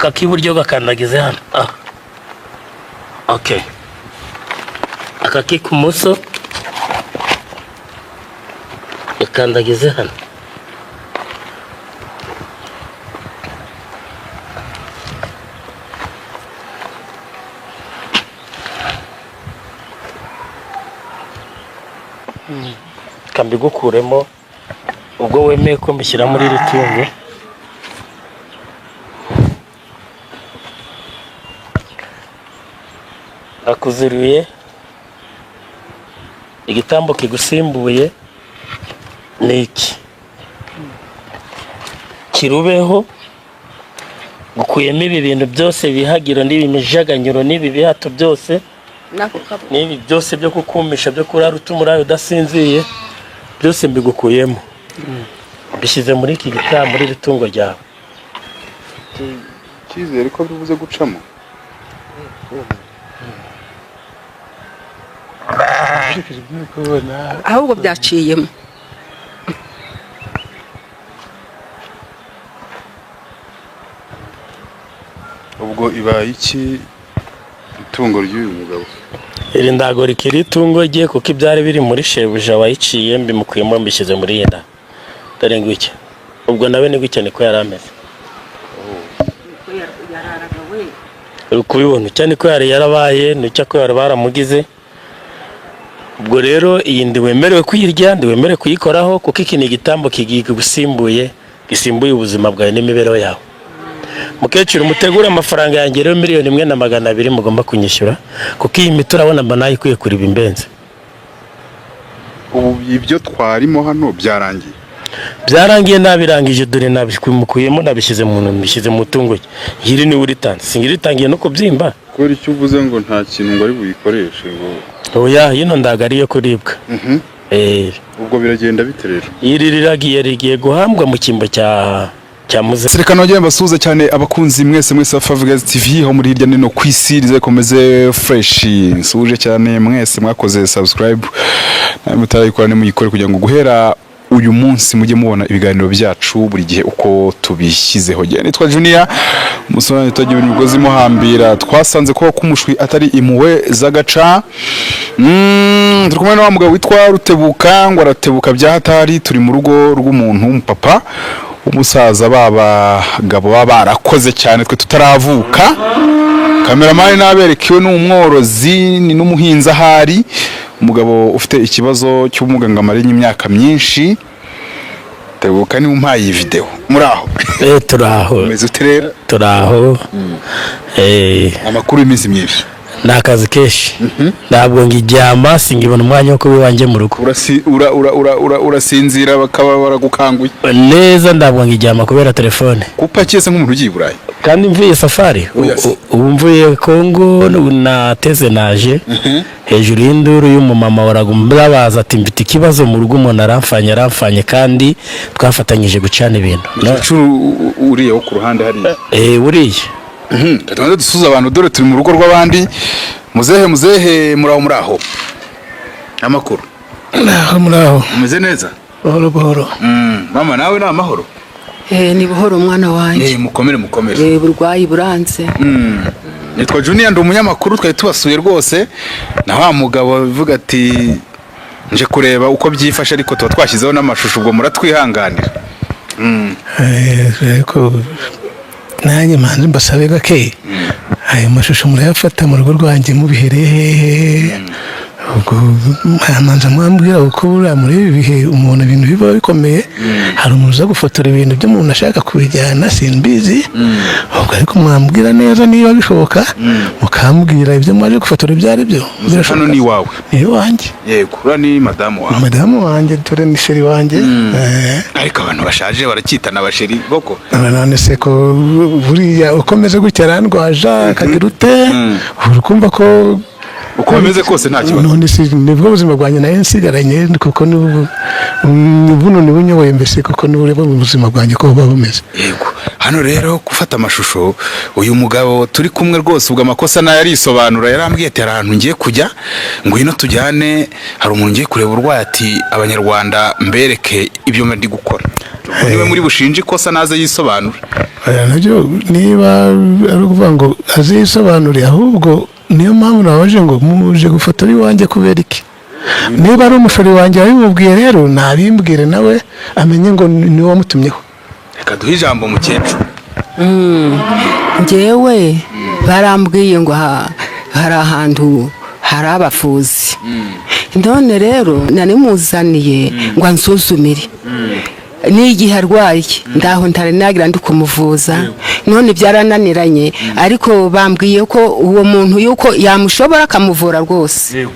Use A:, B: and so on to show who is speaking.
A: aka k'iburyo gakandagize hano. Okay, aka k'ikumoso gakandagize hano. Kambigukuremo ubwo wemeye ko mbishyira muri iri tungo. Akuziriye igitambo kigusimbuye ni iki kirubeho gukuyemo ibi bintu byose bihagiro n'ibimijaganyuro n'ibi bihato byose n'ibi byose byo kukumisha byo kurara utumurayo udasinziye byose mbigukuyemo bishyize muri iki gitambo muri iri tungo ryawe.
B: Cyizere ko bivuze gucamo
C: ahubwo byaciyemo.
B: ubwo ibaye iki itungo ry'uyu mugabo?
A: Iri ndago rikiri itungo rye kuko ibyari biri muri shebuja wayiciye mbimukuyemo mbishyize muri yenda dore ngwiki. Ubwo nawe ni gutya niko yari ameze. Uri kubibona cyane ko yari yarabaye n'icyo ko yari baramugize. Ubwo rero iyi ndi wemerewe kuyirya, ndi wemerewe kuyikoraho kuko iki ni igitambo kigusimbuye gisimbuye ubuzima bwawe n'imibereho yawe. Mukecuru mutegura amafaranga yanjye rero 1,200,000 mugomba kunyishyura kuko iyi miti urabona mba nayikuye kuri bimbenze.
B: Ubu ibyo twarimo hano byarangiye?
A: Byarangiye nabirangije dore nabikuyemo nabishyize mu tungo. Yiri ni uritanze singiritangiye no kubyimba.
B: Kora icyo uvuze ngo nta kintu ngo ari buyikoreshe ngo
A: oya yino ndagariye kuribwa.
B: Ubwo biragenda biterera.
A: Yiri rigiye guhambwa mu kimbo cya muze.
B: Sereka nogeye basuhuza cyane abakunzi mwese Favugaz TV ho muri hirya nino kwisi rizakomeze fresh. Nsuje cyane mwese mwakoze subscribe mutarayikora ni muyikore kugira ngo guhera uyu munsi mujye mubona ibiganiro byacu buri gihe uko tubishyizeho. Nitwa Junior musona nitagiye imigozi muhambira. Twasanze ko kumushwi atari impuwe z'agaca. Turi kumwe na mugabo witwa Rutebuka ngo aratebuka byahatari. Turi mu rugo rw'umuntu umupapa umusaza gabo barakoze cyane twe tutaravuka. Kameramani naberekiwe n'umworozi ni n'umuhinza hari umugabo ufite ikibazo cy'umuganga marinye imyaka myinshi. Tebuka ni umpaye video muraho.
A: Turaho
B: meze uterera
A: turaho.
B: Amakuru y'imizi myibi
A: nakazi keshi. Ntabwo ngijyama singibona umwanya wo kubiwanje mu rugo.
B: Urasinzira bakaba baragukanguye
A: neza. Ntabwo ngijyama kubera telefone
B: kupakiye se nk'umuntu ugiye Burayi
A: kandi mvuye safari. Ubu mvuye Kongo nateze naje hejuru y'induru y'umumama waragumba baza ati mbita ikibazo mu rugo umuntu aramfanye kandi twafatanyije gucana ibintu.
B: Uriye wo ku ruhande hari
A: uriye
B: Tubanze dusuza abantu dore turi mu rugo rw'abandi. Muzehe muraho amakuru
A: muraho
B: umeze neza?
A: Buhoro
B: mama nawe ni amahoro?
C: Ni buhoro mwana wanjye.
B: Mukomere.
C: Burwayi buranze.
B: Nitwa Junior ndi umunyamakuru twari tubasuye rwose na wa mugabo bivuga ati nje kureba uko byifashe ariko tuba twashyizeho n'amashusho ubwo muratwihanganira.
D: Ariko nanjye manzi mbasabe gake ayo mashusho murayafata mu rugo rwanjye mubihereye ubwo manza mwambwira uko buriya muri ibi bihe umuntu ibintu biba bikomeye. Hari umuntu uza gufotora ibintu byo umuntu ashaka kubijyana simbizi ubwo ariko mwambwira neza niba bishoboka mukambwira ibyo mwaje gufotora ibyo ari byo.
B: Hano ni wawe?
D: Ni wanjye.
B: Yego ura ni madamu wawe?
D: Madamu wanjye dore ni sheri wanjye.
B: Ariko abantu bashaje barakitana abasheri boko
D: none se ko buriya ukomeze gutya randwaja akagira ute urukumva ko
B: uko bameze kose nta kibazo.
D: None si nibwo buzima bwanjye nayo nsigaranye kuko buno ni bunyoboye mbese kuko n'ureba mu buzima bwanjye ko buba bumeze.
B: Yego hano rero gufata amashusho uyu mugabo turi kumwe rwose ubwo amakosa nayo arisobanura. Yarambwiye ati ahantu ngiye kujya ngwino tujyane hari umuntu ngiye kureba urwaye ati abanyarwanda mbereke ibyo ndi gukora. Niwe muri bushinje ikosa naze yisobanura.
D: nabyo niba ari ukuvuga ngo azisobanure ahubwo niyo mpamvu nabaje ngo muje gufotora iwanjye kubera iki niba ari umushori wanjye wabimubwiye rero nabimbwire nawe amenye ngo ni wamutumyeho.
B: Reka duhe ijambo mukecuru.
C: njyewe barambwiye ngo hari ahantu hari abavuzi none rero nanimuzaniye ngo ansuzumire n'igihe arwaye ndaho ntari nagira ndi kumuvuza none byarananiranye ariko bambwiye ko uwo muntu yuko yamushobora akamuvura rwose.